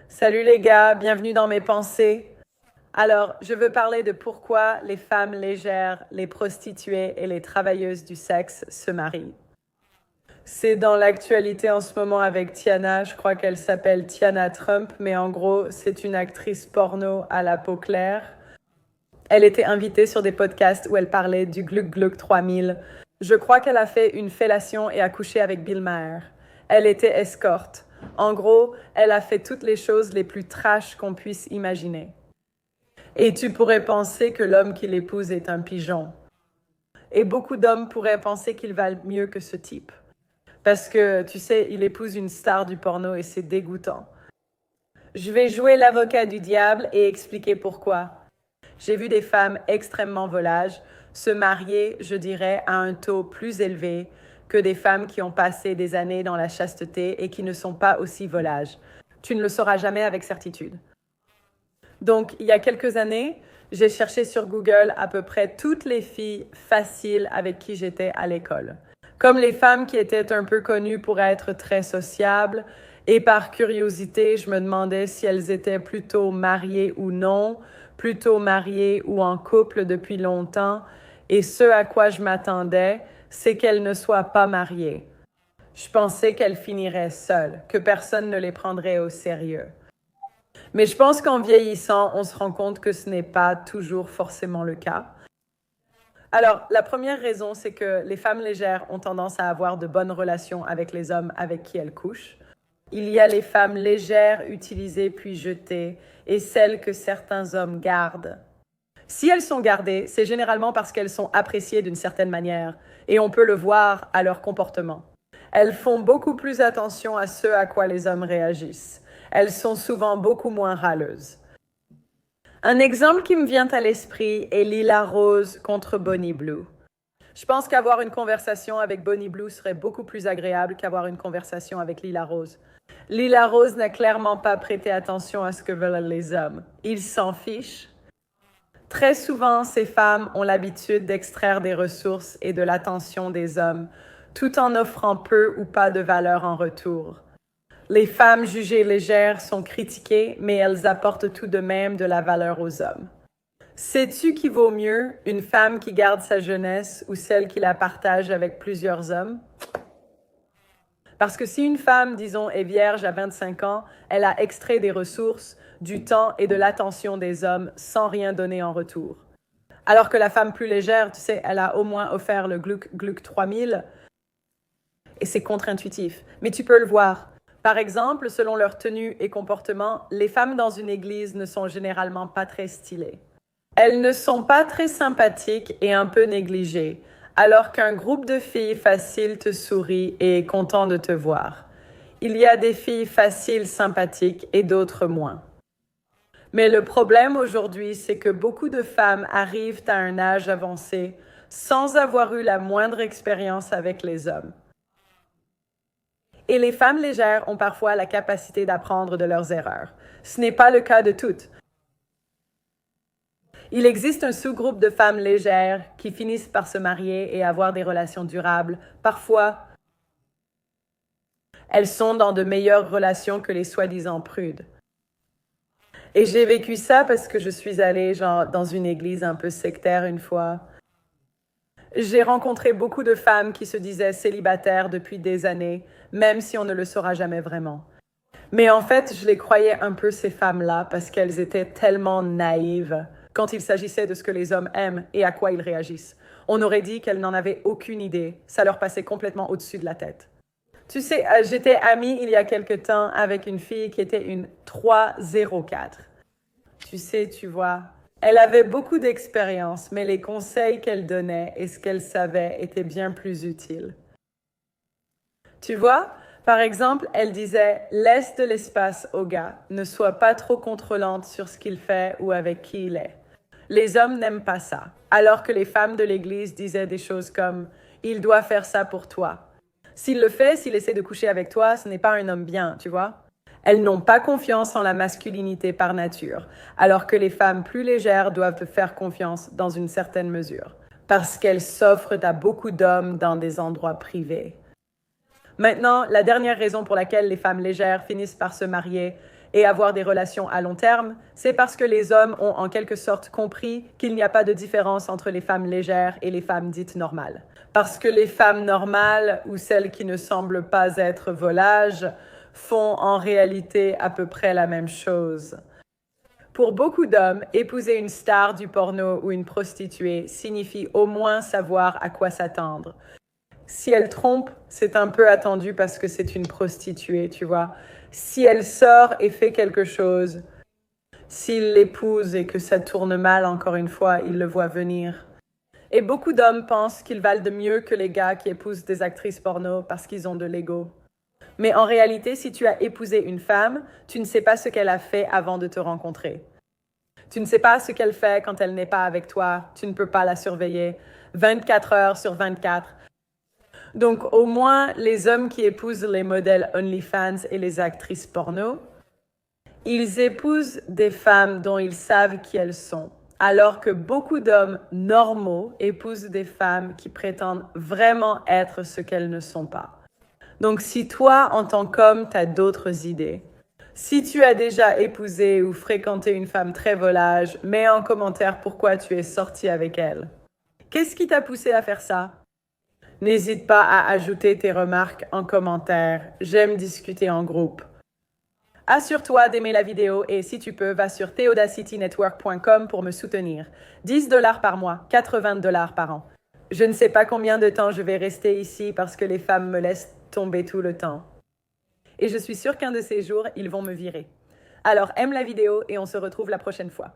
Salut les gars, bienvenue dans mes pensées. Alors, je veux parler de pourquoi les femmes légères, les prostituées et les travailleuses du sexe se marient. C'est dans l'actualité en ce moment avec Tiana, je crois qu'elle s'appelle Tiana Trump, mais en gros, c'est une actrice porno à la peau claire. Elle était invitée sur des podcasts où elle parlait du Gluck Gluck 3000. Je crois qu'elle a fait une fellation et a couché avec Bill Maher. Elle était escorte. En gros, elle a fait toutes les choses les plus trash qu'on puisse imaginer. Et tu pourrais penser que l'homme qui l'épouse est un pigeon. Et beaucoup d'hommes pourraient penser qu'il valent mieux que ce type. Parce que, tu sais, il épouse une star du porno et c'est dégoûtant. Je vais jouer l'avocat du diable et expliquer pourquoi. J'ai vu des femmes extrêmement volages se marier, je dirais, à un taux plus élevé que des femmes qui ont passé des années dans la chasteté et qui ne sont pas aussi volages. Tu ne le sauras jamais avec certitude. Donc, il y a quelques années, j'ai cherché sur Google à peu près toutes les filles faciles avec qui j'étais à l'école. Comme les femmes qui étaient un peu connues pour être très sociables, et par curiosité, je me demandais si elles étaient plutôt mariées ou non, plutôt mariées ou en couple depuis longtemps, et ce à quoi je m'attendais, c'est qu'elles ne soient pas mariées. Je pensais qu'elles finiraient seules, que personne ne les prendrait au sérieux. Mais je pense qu'en vieillissant, on se rend compte que ce n'est pas toujours forcément le cas. Alors, la première raison, c'est que les femmes légères ont tendance à avoir de bonnes relations avec les hommes avec qui elles couchent. Il y a les femmes légères, utilisées puis jetées, et celles que certains hommes gardent. Si elles sont gardées, c'est généralement parce qu'elles sont appréciées d'une certaine manière, et on peut le voir à leur comportement. Elles font beaucoup plus attention à ce à quoi les hommes réagissent. Elles sont souvent beaucoup moins râleuses. Un exemple qui me vient à l'esprit est Lila Rose contre Bonnie Blue. Je pense qu'avoir une conversation avec Bonnie Blue serait beaucoup plus agréable qu'avoir une conversation avec Lila Rose. Lila Rose n'a clairement pas prêté attention à ce que veulent les hommes. Ils s'en fichent. Très souvent, ces femmes ont l'habitude d'extraire des ressources et de l'attention des hommes, tout en offrant peu ou pas de valeur en retour. Les femmes jugées légères sont critiquées, mais elles apportent tout de même de la valeur aux hommes. Sais-tu qui vaut mieux, une femme qui garde sa jeunesse ou celle qui la partage avec plusieurs hommes? Parce que si une femme, disons, est vierge à 25 ans, elle a extrait des ressources, du temps et de l'attention des hommes sans rien donner en retour. Alors que la femme plus légère, tu sais, elle a au moins offert le Gluck Gluck 3000 et c'est contre-intuitif. Mais tu peux le voir. Par exemple, selon leur tenue et comportement, les femmes dans une église ne sont généralement pas très stylées. Elles ne sont pas très sympathiques et un peu négligées, alors qu'un groupe de filles faciles te sourit et est content de te voir. Il y a des filles faciles, sympathiques et d'autres moins. Mais le problème aujourd'hui, c'est que beaucoup de femmes arrivent à un âge avancé sans avoir eu la moindre expérience avec les hommes. Et les femmes légères ont parfois la capacité d'apprendre de leurs erreurs. Ce n'est pas le cas de toutes. Il existe un sous-groupe de femmes légères qui finissent par se marier et avoir des relations durables. Parfois, elles sont dans de meilleures relations que les soi-disant prudes. Et j'ai vécu ça parce que je suis allée dans une église un peu sectaire une fois. J'ai rencontré beaucoup de femmes qui se disaient célibataires depuis des années, même si on ne le saura jamais vraiment. Mais en fait, je les croyais un peu ces femmes-là parce qu'elles étaient tellement naïves quand il s'agissait de ce que les hommes aiment et à quoi ils réagissent. On aurait dit qu'elles n'en avaient aucune idée. Ça leur passait complètement au-dessus de la tête. Tu sais, j'étais amie il y a quelque temps avec une fille qui était une 304. Tu sais, tu vois, elle avait beaucoup d'expérience, mais les conseils qu'elle donnait et ce qu'elle savait étaient bien plus utiles. Tu vois, par exemple, elle disait « Laisse de l'espace au gars, ne sois pas trop contrôlante sur ce qu'il fait ou avec qui il est. » Les hommes n'aiment pas ça, alors que les femmes de l'Église disaient des choses comme « Il doit faire ça pour toi. » S'il le fait, s'il essaie de coucher avec toi, ce n'est pas un homme bien, tu vois. Elles n'ont pas confiance en la masculinité par nature, alors que les femmes plus légères doivent te faire confiance dans une certaine mesure, parce qu'elles s'offrent à beaucoup d'hommes dans des endroits privés. Maintenant, la dernière raison pour laquelle les femmes légères finissent par se marier et avoir des relations à long terme, c'est parce que les hommes ont en quelque sorte compris qu'il n'y a pas de différence entre les femmes légères et les femmes dites normales. Parce que les femmes normales, ou celles qui ne semblent pas être volages, font en réalité à peu près la même chose. Pour beaucoup d'hommes, épouser une star du porno ou une prostituée signifie au moins savoir à quoi s'attendre. Si elle trompe, c'est un peu attendu parce que c'est une prostituée, tu vois. Si elle sort et fait quelque chose, s'il l'épouse et que ça tourne mal, encore une fois, il le voit venir. Et beaucoup d'hommes pensent qu'ils valent de mieux que les gars qui épousent des actrices porno parce qu'ils ont de l'ego. Mais en réalité, si tu as épousé une femme, tu ne sais pas ce qu'elle a fait avant de te rencontrer. Tu ne sais pas ce qu'elle fait quand elle n'est pas avec toi. Tu ne peux pas la surveiller 24 heures sur 24. Donc, au moins, les hommes qui épousent les modèles OnlyFans et les actrices porno, ils épousent des femmes dont ils savent qui elles sont. Alors que beaucoup d'hommes normaux épousent des femmes qui prétendent vraiment être ce qu'elles ne sont pas. Donc, si toi, en tant qu'homme, tu as d'autres idées, si tu as déjà épousé ou fréquenté une femme très volage, mets en commentaire pourquoi tu es sorti avec elle. Qu'est-ce qui t'a poussé à faire ça? N'hésite pas à ajouter tes remarques en commentaire. J'aime discuter en groupe. Assure-toi d'aimer la vidéo et si tu peux, va sur theodacitynetwork.com pour me soutenir. 10 $ par mois, 80 $ par an. Je ne sais pas combien de temps je vais rester ici parce que les femmes me laissent tomber tout le temps. Et je suis sûre qu'un de ces jours, ils vont me virer. Alors aime la vidéo et on se retrouve la prochaine fois.